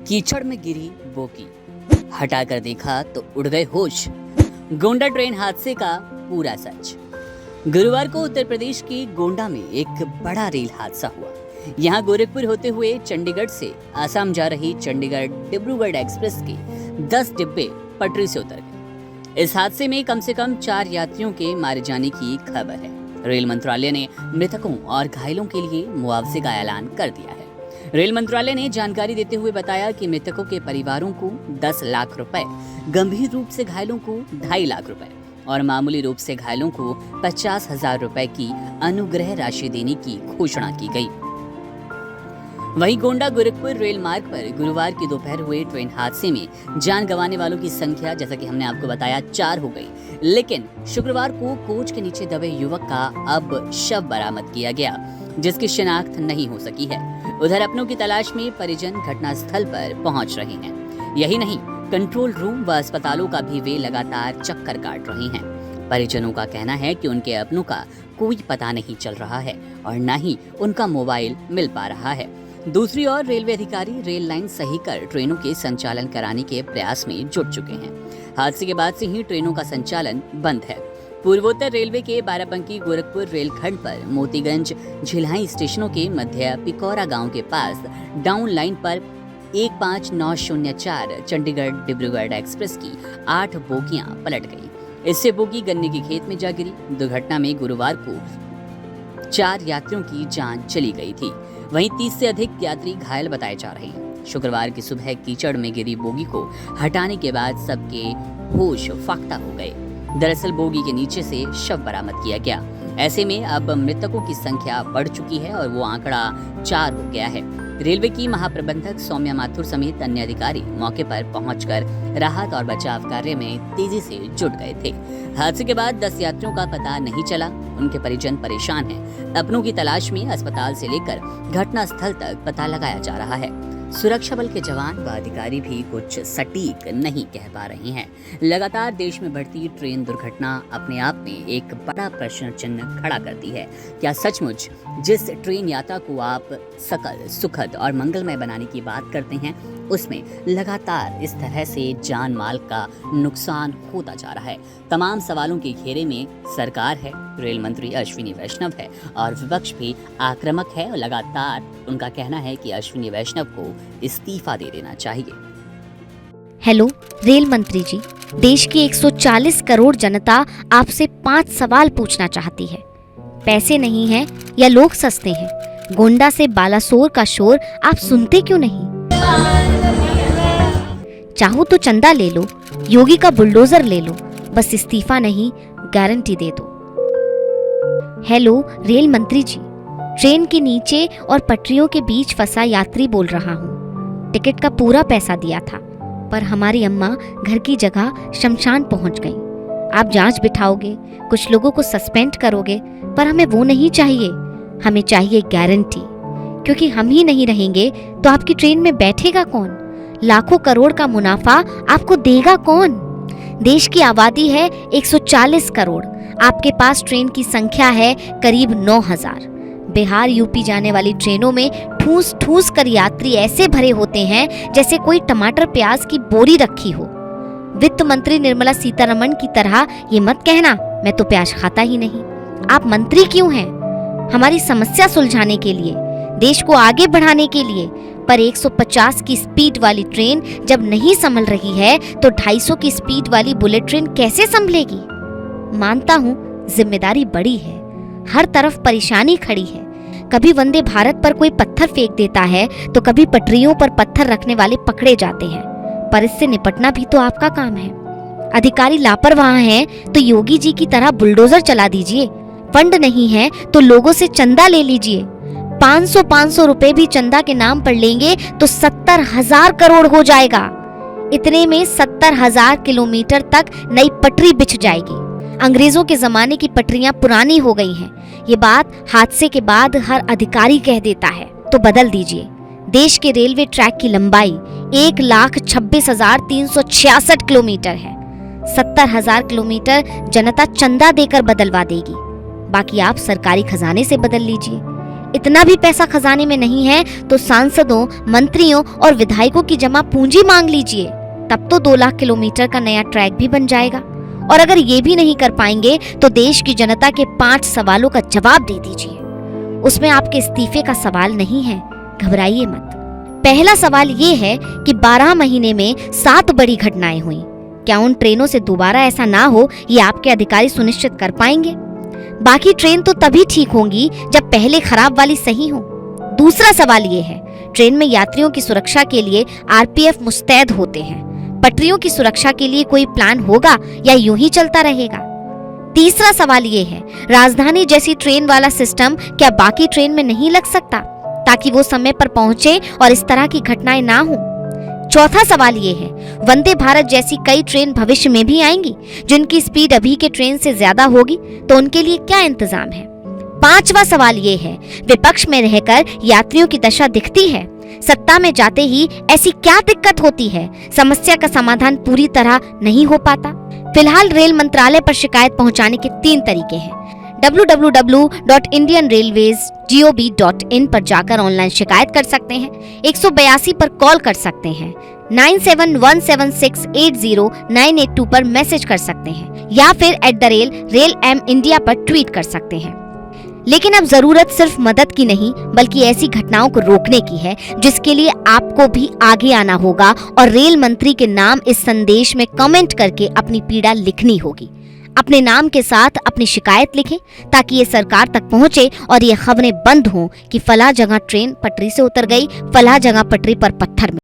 कीचड़ में गिरी बोगी, हटाकर देखा तो उड़ गए होश। गोंडा ट्रेन हादसे का पूरा सच। गुरुवार को उत्तर प्रदेश के गोंडा में एक बड़ा रेल हादसा हुआ। यहाँ गोरखपुर होते हुए चंडीगढ़ से आसाम जा रही चंडीगढ़ डिब्रूगढ़ एक्सप्रेस के 10 डिब्बे पटरी से उतर गए। इस हादसे में कम से कम 4 यात्रियों के मारे जाने की खबर है। रेल मंत्रालय ने मृतकों और घायलों के लिए मुआवजे का ऐलान कर दिया है। रेल मंत्रालय ने जानकारी देते हुए बताया कि मृतकों के परिवारों को 10 लाख रुपए, गंभीर रूप से घायलों को 2.5 लाख रुपए और मामूली रूप से घायलों को 50,000 रुपए की अनुग्रह राशि देने की घोषणा की गई। वहीं गोंडा गोरखपुर रेल मार्ग पर गुरुवार की दोपहर हुए ट्रेन हादसे में जान गंवाने वालों की संख्या, जैसा कि हमने आपको बताया, 4 हो गई। लेकिन शुक्रवार को कोच के नीचे दबे युवक का अब शव बरामद किया गया, जिसकी शिनाख्त नहीं हो सकी है। उधर अपनों की तलाश में परिजन घटनास्थल पर पहुंच रहे हैं। यही नहीं, कंट्रोल रूम व अस्पतालों का भी वे लगातार चक्कर काट रहे हैं। परिजनों का कहना है कि उनके अपनों का कोई पता नहीं चल रहा है और न ही उनका मोबाइल मिल पा रहा है। दूसरी ओर रेलवे अधिकारी रेल लाइन सही कर ट्रेनों के संचालन कराने के प्रयास में जुट चुके हैं। हादसे के बाद से ही ट्रेनों का संचालन बंद है। पूर्वोत्तर रेलवे के बाराबंकी गोरखपुर रेलखंड पर मोतीगंज झिल्हाई स्टेशनों के मध्य पिकौरा गांव के पास डाउन लाइन पर 15904 चंडीगढ़ डिब्रूगढ़ एक्सप्रेस की 8 बोगियां पलट गई। इससे बोगी गन्ने के खेत में जा गिरी। दुर्घटना में गुरुवार को 4 यात्रियों की जान चली गई थी। वहीं 30 से अधिक यात्री घायल बताए जा रहे हैं। शुक्रवार की सुबह कीचड़ में गिरी बोगी को हटाने के बाद सबके होश फाख्ता हो गए। दरअसल बोगी के नीचे से शव बरामद किया गया। ऐसे में अब मृतकों की संख्या बढ़ चुकी है और वो आंकड़ा 4 हो गया है। रेलवे की महाप्रबंधक सौम्या माथुर समेत अन्य अधिकारी मौके पर पहुंचकर राहत और बचाव कार्य में तेजी से जुट गए थे। हादसे के बाद 10 यात्रियों का पता नहीं चला। उनके परिजन परेशान हैं। अपनों की तलाश में अस्पताल से लेकर घटनास्थल तक पता लगाया जा रहा है। सुरक्षा बल के जवान व अधिकारी भी कुछ सटीक नहीं कह पा रहे हैं। लगातार देश में बढ़ती ट्रेन दुर्घटना अपने आप में एक बड़ा प्रश्न चिन्ह खड़ा करती है। क्या सचमुच जिस ट्रेन यात्रा को आप सकल, सुखद और मंगलमय बनाने की बात करते हैं, उसमें लगातार इस तरह से जान माल का नुकसान होता जा रहा है? तमाम सवालों के घेरे में सरकार है, रेल मंत्री अश्विनी वैष्णव है और विपक्ष भी आक्रामक है। और लगातार उनका कहना है कि अश्विनी वैष्णव को इस्तीफा दे देना चाहिए। हेलो रेल मंत्री जी, देश की 140 करोड़ जनता आपसे 5 सवाल पूछना चाहती है। पैसे नहीं हैं या लोग सस्ते हैं? गोंडा से बालासोर का शोर आप सुनते क्यों नहीं? चाहो तो चंदा ले लो, योगी का बुलडोजर ले लो, बस इस्तीफा नहीं, गारंटी दे दो। हेलो रेल मंत्री जी, ट्रेन के नीचे और पटरियों के बीच फंसा यात्री बोल रहा हूँ। टिकट का पूरा पैसा दिया था, पर हमारी अम्मा घर की जगह शमशान पहुँच गई। आप जांच बिठाओगे, कुछ लोगों को सस्पेंड करोगे, पर हमें वो नहीं चाहिए। हमें चाहिए गारंटी, क्योंकि हम ही नहीं रहेंगे तो आपकी ट्रेन में बैठेगा कौन? लाखों करोड़ का मुनाफा आपको देगा कौन? देश की आबादी है 140 करोड़, आपके पास ट्रेन की संख्या है करीब 9,000। बिहार यूपी जाने वाली ट्रेनों में ठूस ठूस कर यात्री ऐसे भरे होते हैं जैसे कोई टमाटर प्याज की बोरी रखी हो। वित्त मंत्री निर्मला सीतारमण की तरह ये मत कहना मैं तो प्याज खाता ही नहीं। आप मंत्री क्यों हैं? हमारी समस्या सुलझाने के लिए, देश को आगे बढ़ाने के लिए। पर 150 की स्पीड वाली ट्रेन जब नहीं संभल रही है तो 250 की स्पीड वाली बुलेट ट्रेन कैसे संभलेगी? मानता हूँ जिम्मेदारी बड़ी है, हर तरफ परेशानी खड़ी है। कभी वंदे भारत पर कोई पत्थर फेंक देता है तो कभी पटरियों पर पत्थर रखने वाले पकड़े जाते हैं, पर इससे निपटना भी तो आपका काम है। अधिकारी लापरवाह हैं तो योगी जी की तरह बुलडोजर चला दीजिए। फंड नहीं है तो लोगों से चंदा ले लीजिए। 500 रुपए भी चंदा के नाम पर लेंगे तो 70,000 करोड़ हो जाएगा। इतने में 70,000 किलोमीटर तक नई पटरी बिछ जाएगी। अंग्रेजों के जमाने की पटरियां पुरानी हो गई हैं। ये बात हादसे के बाद हर अधिकारी कह देता है, तो बदल दीजिए। देश के रेलवे ट्रैक की लंबाई 1,26,366 किलोमीटर है। 70,000 किलोमीटर जनता चंदा देकर बदलवा देगी, बाकी आप सरकारी खजाने से बदल लीजिए। इतना भी पैसा खजाने में नहीं है तो सांसदों, मंत्रियों और विधायकों की जमा पूंजी मांग लीजिए, तब तो 2 लाख किलोमीटर का नया ट्रैक भी बन जाएगा। और अगर ये भी नहीं कर पाएंगे तो देश की जनता के 5 सवालों का जवाब दे दीजिए। उसमें आपके इस्तीफे का सवाल नहीं है, घबराइए मत। पहला सवाल ये है कि 12 महीने में 7 बड़ी घटनाएं हुई, क्या उन ट्रेनों से दोबारा ऐसा ना हो, ये आपके अधिकारी सुनिश्चित कर पाएंगे? बाकी ट्रेन तो तभी ठीक होंगी जब पहले खराब वाली सही हो। दूसरा सवाल ये है, ट्रेन में यात्रियों की सुरक्षा के लिए आरपीएफ मुस्तैद होते हैं, पटरियों की सुरक्षा के लिए कोई प्लान होगा या यूं ही चलता रहेगा? तीसरा सवाल ये है, राजधानी जैसी ट्रेन वाला सिस्टम क्या बाकी ट्रेन में नहीं लग सकता ताकि वो समय पर पहुंचे और इस तरह की घटनाएं ना हो? चौथा सवाल ये है, वंदे भारत जैसी कई ट्रेन भविष्य में भी आएंगी जिनकी स्पीड अभी के ट्रेन से ज्यादा होगी, तो उनके लिए क्या इंतजाम है? पांचवा सवाल ये है, विपक्ष में रहकर यात्रियों की दशा दिखती है, सत्ता में जाते ही ऐसी क्या दिक्कत होती है, समस्या का समाधान पूरी तरह नहीं हो पाता? फिलहाल रेल मंत्रालय पर शिकायत पहुंचाने के 3 तरीके हैं। www.indianrailways.gov.in पर जाकर ऑनलाइन शिकायत कर सकते हैं, 182 पर कॉल कर सकते हैं, 9717680982 पर मैसेज कर सकते हैं या फिर @RailM-India पर ट्वीट कर सकते हैं। लेकिन अब जरूरत सिर्फ मदद की नहीं बल्कि ऐसी घटनाओं को रोकने की है, जिसके लिए आपको भी आगे आना होगा और रेल मंत्री के नाम इस संदेश में कमेंट करके अपनी पीड़ा लिखनी होगी। अपने नाम के साथ अपनी शिकायत लिखें ताकि ये सरकार तक पहुंचे और ये खबरें बंद हों कि फला जगह ट्रेन पटरी से उतर गई, फला जगह पटरी पर पत्थर